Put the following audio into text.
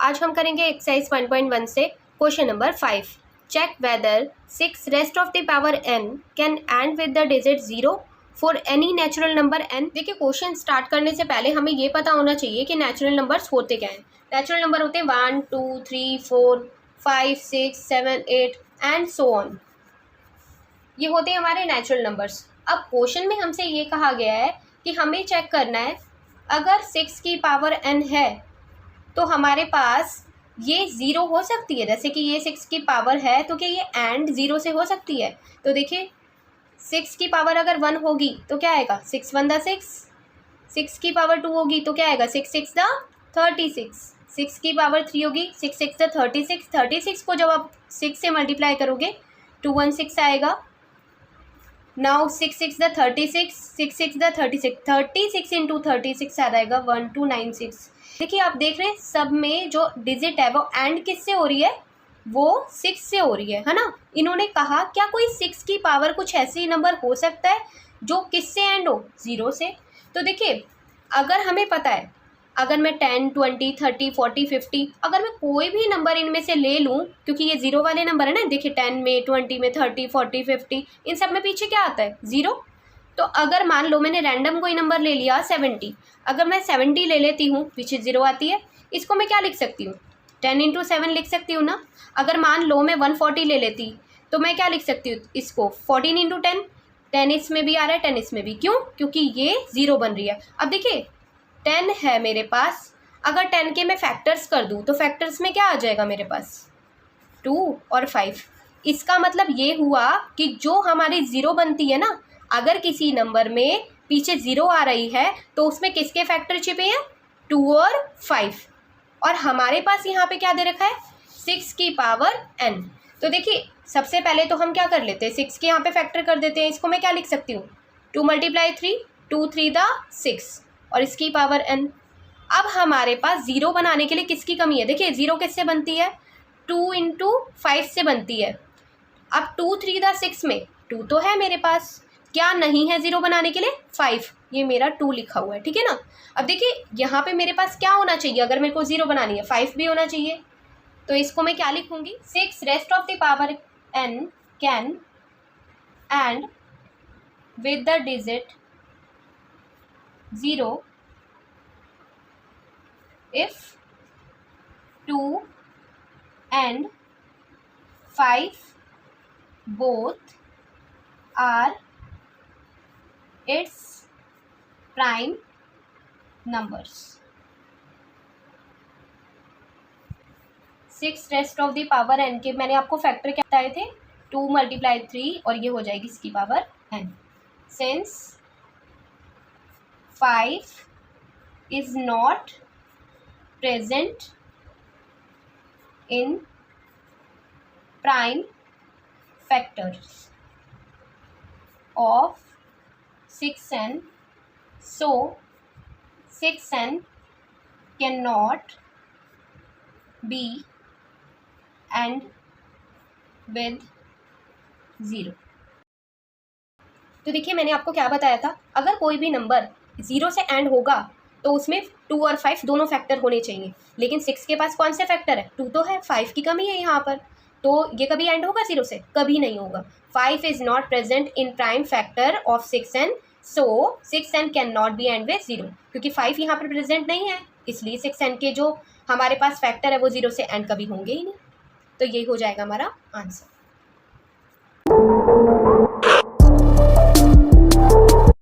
आज हम करेंगे एक्सरसाइज 1.1 से question number 5। Check whether 6 raised of the power n can end with the digit 0 for any natural number n। देखिए question start करने से पहले हमें ये पता होना चाहिए कि नेचुरल नंबर्स होते क्या हैं। नेचुरल नंबर होते हैं 1 2 3 4 5 6 7 8 एंड सो ऑन। ये होते हैं हमारे नेचुरल नंबर्स। अब क्वेश्चन में हमसे ये कहा गया है कि हमें चेक करना है अगर 6 की पावर n है तो हमारे पास ये 0 हो सकती है। जैसे कि ये 6 की पावर है तो क्या ये एंड 0 से हो सकती है। तो देखिए 6 की पावर अगर 1 होगी तो क्या आएगा 6 1 द 6। 6 की पावर 2 होगी तो क्या आएगा 6 6 द 36। 6 की पावर 3 होगी 6 6 द 36। 36 को जब आप 6 से मल्टीप्लाई करोगे 2 1 6 आएगा। नाउ 6 6 द 36 6 6 द 36 36 इंटू 36 आ जाएगा 1296। देखिए आप देख रहे हैं सब में जो डिजिट है वो एंड किससे हो रही है, वो 6 से हो रही है ना। इन्होंने कहा क्या कोई 6 की पावर कुछ ऐसी नंबर हो सकता है जो किससे एंड हो, 0 से। तो देखिए अगर हमें पता है अगर मैं 10 20 30 40 50 अगर मैं कोई भी नंबर इनमें से ले लूँ, क्योंकि ये 0 वाले नंबर है ना। देखिए 10 में 20 में 30 40 50 इन सब में पीछे क्या आता है 0। तो अगर मान लो मैंने रैंडम कोई नंबर ले लिया 70, अगर मैं 70 ले लेती हूँ पीछे 0 आती है, इसको मैं क्या लिख सकती हूँ 10 इंटू 7 लिख सकती हूँ ना। अगर मान लो मैं 140 ले लेती तो मैं क्या लिख सकती हूँ इसको 14 इंटू 10। 10 इसमें भी आ रहा है 10 इसमें भी, क्यों, क्योंकि ये 0 बन रही है। अब देखिए 10 है मेरे पास, अगर 10 के मैं फैक्टर्स कर दूँ तो फैक्टर्स में क्या आ जाएगा मेरे पास 2 और 5। इसका मतलब ये हुआ कि जो हमारी 0 बनती है ना, अगर किसी नंबर में पीछे 0 आ रही है तो उसमें किसके फैक्टर छिपे हैं 2 और 5। और हमारे पास यहाँ पे क्या दे रखा है 6 की पावर n। तो देखिए सबसे पहले तो हम क्या कर लेते हैं 6 के यहाँ पे फैक्टर कर देते हैं। इसको मैं क्या लिख सकती हूँ 2 × 3 2 3 द 6 और इसकी पावर n। अब हमारे पास 0 बनाने के लिए किसकी कमी है, देखिए 0 किससे बनती है 2 इंटू 5 से बनती है। अब 2 3 द 6 में 2 तो है मेरे पास, क्या नहीं है 0 बनाने के लिए 5, ये मेरा 2 लिखा हुआ है, ठीक है ना। अब देखिए यहाँ पे मेरे पास क्या होना चाहिए, अगर मेरे को 0 बनानी है 5 भी होना चाहिए। तो इसको मैं क्या लिखूंगी 6 raised of the power n can end with the digit 0 if 2 and 5 both are its prime numbers। 6 raised of the power n के मैंने आपको फैक्टर क्या बताए थे 2 × 3 और ये हो जाएगी इसकी power n। Since 5 is not present in prime factors of 6n, so 6n cannot be and with 0। तो देखिए मैंने आपको क्या बताया था, अगर कोई भी नंबर 0 से एंड होगा तो उसमें 2 और 5 दोनों फैक्टर होने चाहिए। लेकिन 6 के पास कौन से फैक्टर है 2 तो है, 5 की कमी है यहाँ पर, तो ये कभी एंड होगा 0 से, कभी नहीं होगा। 5 is not present in prime factor of 6n, so 6n can not be and with 0। क्योंकि 5 यहाँ पर प्रेजेंट नहीं है इसलिए 6n के जो हमारे पास फैक्टर है वो 0 से एंड कभी होंगे ही नहीं। तो यही हो जाएगा हमारा आंसर।